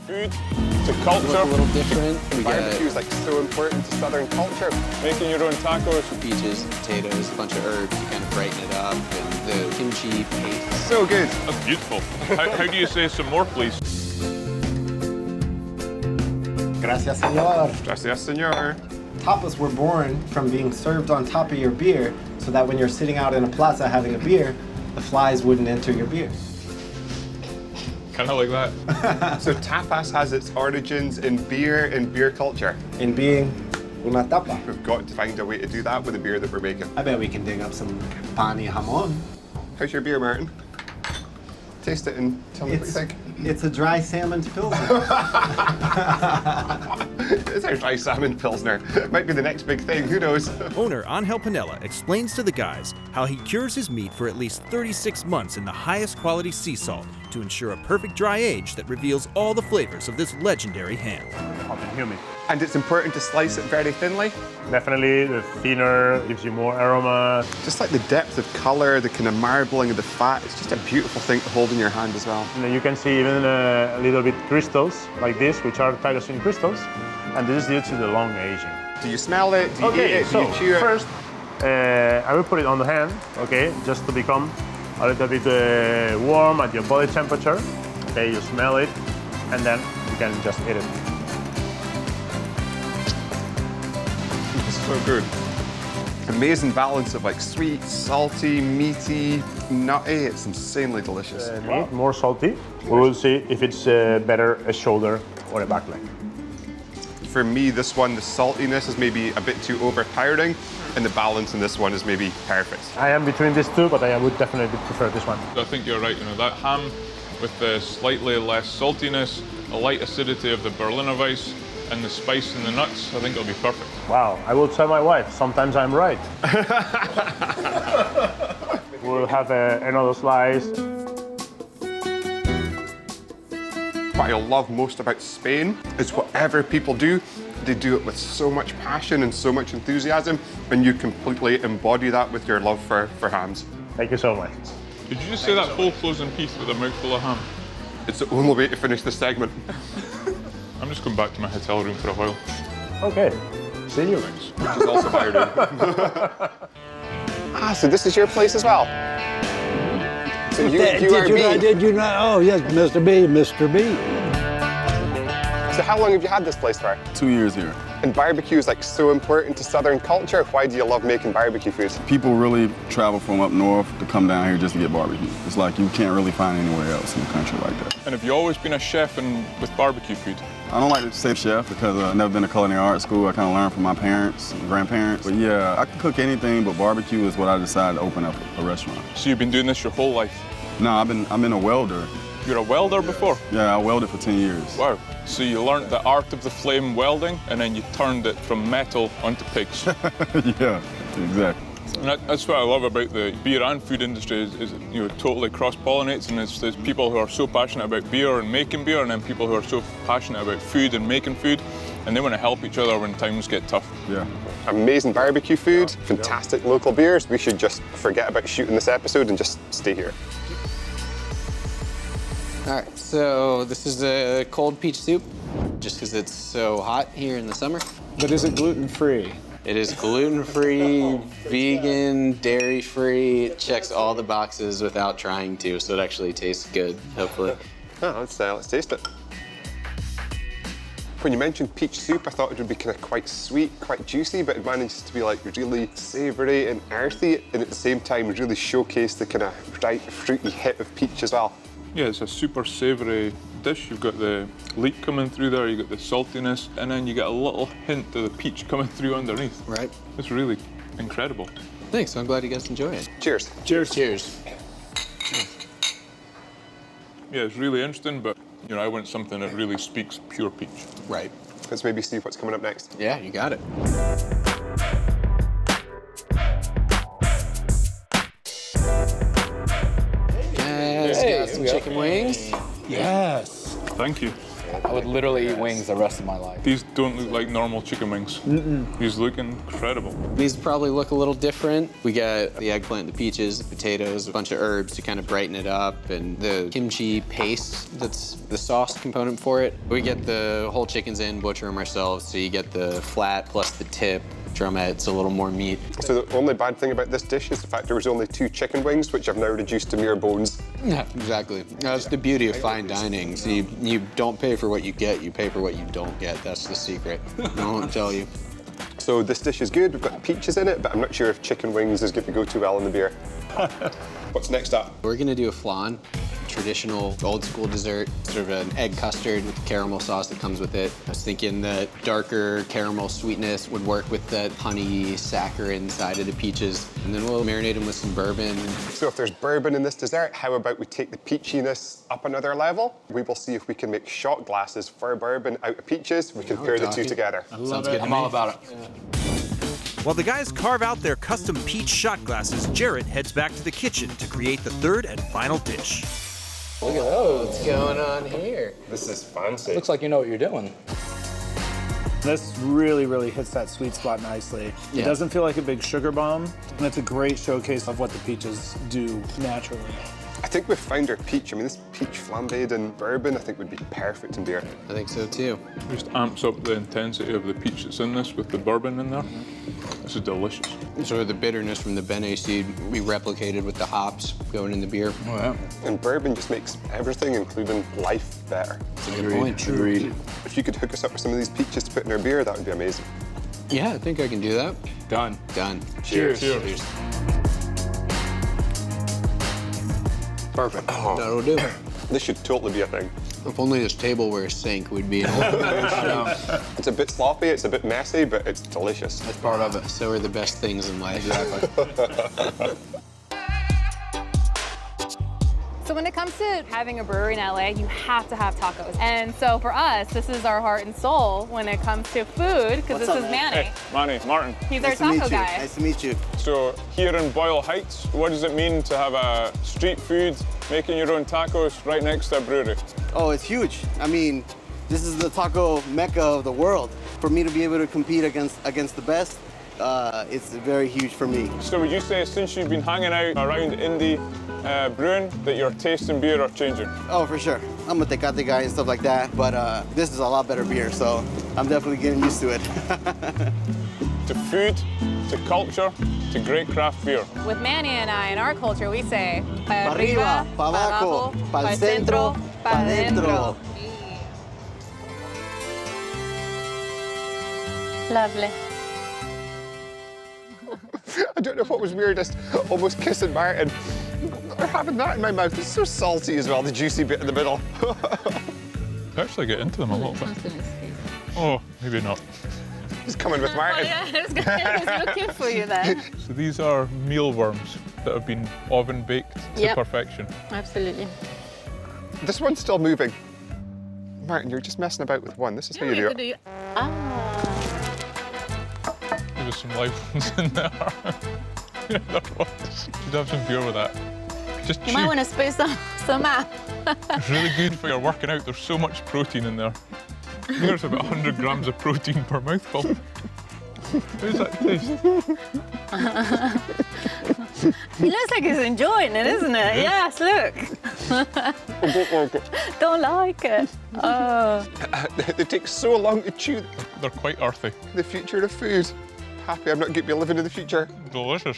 food to culture. Look a little different. We Barbecue is like so important to Southern culture. Making your own tacos. peaches, potatoes, a bunch of herbs to kind of brighten it up, and the kimchi paste. So good. That's beautiful. How do you say some more, please? Gracias, señor. Gracias, senor. Tapas were born from being served on top of your beer so that when you're sitting out in a plaza having a beer, the flies wouldn't enter your beer. Kind of like that. So tapas has its origins in beer culture. In being una tapa. We've got to find a way to do that with the beer that we're making. I bet we can dig up some pan y jamon. How's your beer, Martin? Taste it and tell me what you think. It's a dry salmon pilsner. It's our dry salmon pilsner. Might be the next big thing, who knows? Owner Angel Panella explains to the guys how he cures his meat for at least 36 months in the highest quality sea salt to ensure a perfect dry age that reveals all the flavors of this legendary ham. Hot and humid. And it's important to slice it very thinly. Definitely, the thinner gives you more aroma. Just like the depth of color, the kind of marbling of the fat, it's just a beautiful thing to hold in your hand as well. And you can see even a little bit crystals like this, which are tyrosine crystals, and this is due to the long aging. Do you smell it? Do you eat it? Do So you chew it? first, I will put it on the hand, okay, just to become a little bit warm at your body temperature. Okay, you smell it, and then you can just eat it. It's so good. Amazing balance of like sweet, salty, meaty, nutty. It's insanely delicious. Meat, more salty. We will see if it's better a shoulder or a back leg. For me, this one, the saltiness is maybe a bit too overpowering, and the balance in this one is maybe perfect. I am between these two, but I would definitely prefer this one. I think you're right. You know, that ham with the slightly less saltiness, a light acidity of the Berliner Weiss, and the spice and the nuts, I think it'll be perfect. Wow, I will tell my wife, sometimes I'm right. We'll have another slice. What I love most about Spain is whatever people do, they do it with so much passion and so much enthusiasm, and you completely embody that with your love for hams. Thank you so much. Did you just say that whole closing piece with a mouthful of ham? It's the only way to finish this segment. I'm just going back to my hotel room for a while. Okay, see you. Which is also my room. So this is your place as well? So you are me. Did you not? Oh, yes, Mr. B, Mr. B. So how long have you had this place for? 2 years here. And barbecue is like so important to Southern culture. Why do you love making barbecue food? People really travel from up north to come down here just to get barbecue. It's like you can't really find anywhere else in the country like that. And have you always been a chef with barbecue food? I don't like to say chef because I've never been to culinary arts school. I kind of learned from my parents and grandparents. But yeah, I can cook anything, but barbecue is what I decided to open up a restaurant. So you've been doing this your whole life? No, I've been a welder. You're a welder before? Yeah, I welded for 10 years. Wow. So you learned the art of the flame welding, and then you turned it from metal onto pigs. Yeah, exactly. And that's what I love about the beer and food industry is you know, totally cross-pollinates, and there's people who are so passionate about beer and making beer, and then people who are so passionate about food and making food, and they want to help each other when times get tough. Yeah. Amazing barbecue food, fantastic local beers. We should just forget about shooting this episode and just stay here. All right, so this is a cold peach soup, just because it's so hot here in the summer. But is it gluten-free? It is gluten-free, vegan, dairy-free. It checks all the boxes without trying to, so it actually tastes good, hopefully. Oh, let's taste it. When you mentioned peach soup, I thought it would be kind of quite sweet, quite juicy, but it manages to be like really savory and earthy, and at the same time really showcase the kind of right fruity hit of peach as well. Yeah, it's a super savoury dish. You've got the leek coming through there, you've got the saltiness, and then you get a little hint of the peach coming through underneath. Right. It's really incredible. Thanks, I'm glad you guys enjoy it. Cheers. Cheers. Cheers. Yeah, it's really interesting, but you know, I want something that really speaks pure peach. Right. Let's maybe see what's coming up next. Yeah, you got it. Got some chicken wings. Yes. Thank you. I would literally eat wings the rest of my life. These don't look like normal chicken wings. These look incredible. These probably look a little different. We got the eggplant, the peaches, the potatoes, a bunch of herbs to kind of brighten it up, and the kimchi paste that's the sauce component for it. We get the whole chickens in, butcher them ourselves, so you get the flat plus the tip. Drumettes, a little more meat. So the only bad thing about this dish is the fact there was only 2 chicken wings, which I've now reduced to mere bones. Yeah, exactly. That's the beauty of fine dining. So you don't pay for what you get, you pay for what you don't get. That's the secret. I won't tell you. So this dish is good. We've got peaches in it, but I'm not sure if chicken wings is going to go too well in the beer. What's next up? We're gonna do a flan, traditional old school dessert, sort of an egg custard with caramel sauce that comes with it. I was thinking that darker caramel sweetness would work with that honey saccharin side of the peaches. And then we'll marinate them with some bourbon. So if there's bourbon in this dessert, how about we take the peachiness up another level? We will see if we can make shot glasses for bourbon out of peaches. We can pair the 2 together. Sounds good. I'm all about it. While the guys carve out their custom peach shot glasses, Jarrett heads back to the kitchen to create the third and final dish. Look at what's going on here. This is fancy. Looks like you know what you're doing. This really, really hits that sweet spot nicely. It Yeah. doesn't feel like a big sugar bomb, and it's a great showcase of what the peaches do naturally. I think we've found our peach. I mean, this peach flambéed in bourbon, I think would be perfect in beer. I think so too. Just amps up the intensity of the peach that's in this with the bourbon in there. This is delicious. So the bitterness from the Bene seed, we replicated with the hops going in the beer. Oh, yeah. And bourbon just makes everything, including life, better. That's a good point. Agreed. If you could hook us up with some of these peaches to put in our beer, that would be amazing. Yeah, I think I can do that. Done. Done. Cheers. Cheers. Perfect. That'll do. This should totally be a thing. If only this table were a sink, we'd be in It's a bit sloppy, it's a bit messy, but it's delicious. That's part of it. So are the best things in life. So when it comes to having a brewery in LA, you have to have tacos. And so for us, this is our heart and soul when it comes to food, because this is Manny. Manny, Martin. He's our taco guy. Nice to meet you. So here in Boyle Heights, what does it mean to have a street food, making your own tacos right next to a brewery? Oh, it's huge. I mean, this is the taco mecca of the world. For me to be able to compete against the best, it's very huge for me. So would you say since you've been hanging out around indie brewing that your taste in beer are changing? Oh, for sure. I'm a Tecate guy and stuff like that, but this is a lot better beer, so I'm definitely getting used to it. To food, to culture, to great craft beer. With Manny and I, in our culture, we say, pa arriba, pa abajo, pa'l centro, pa dentro. Lovely. I don't know what was weirdest, almost kissing Martin or having that in my mouth. It's so salty as well, the juicy bit in the middle. Actually get into them a little bit. Oh, maybe not. He's coming with Martin. Yeah, I was looking for you then. So these are mealworms that have been oven baked to perfection. Absolutely. This one's still moving. Martin, you're just messing about with one. This is how you do it. There's some live ones in there. You'd have some beer with that. Just You chew. might want to space some out. It's really good for your working out. There's so much protein in there. There's about 100 grams of protein per mouthful. How's that taste? He looks like he's enjoying it, isn't it? Yes, look. Don't like it. Oh. They take so long to chew. They're quite earthy. The future of food. Happy I'm not going to be living in the future. Delicious.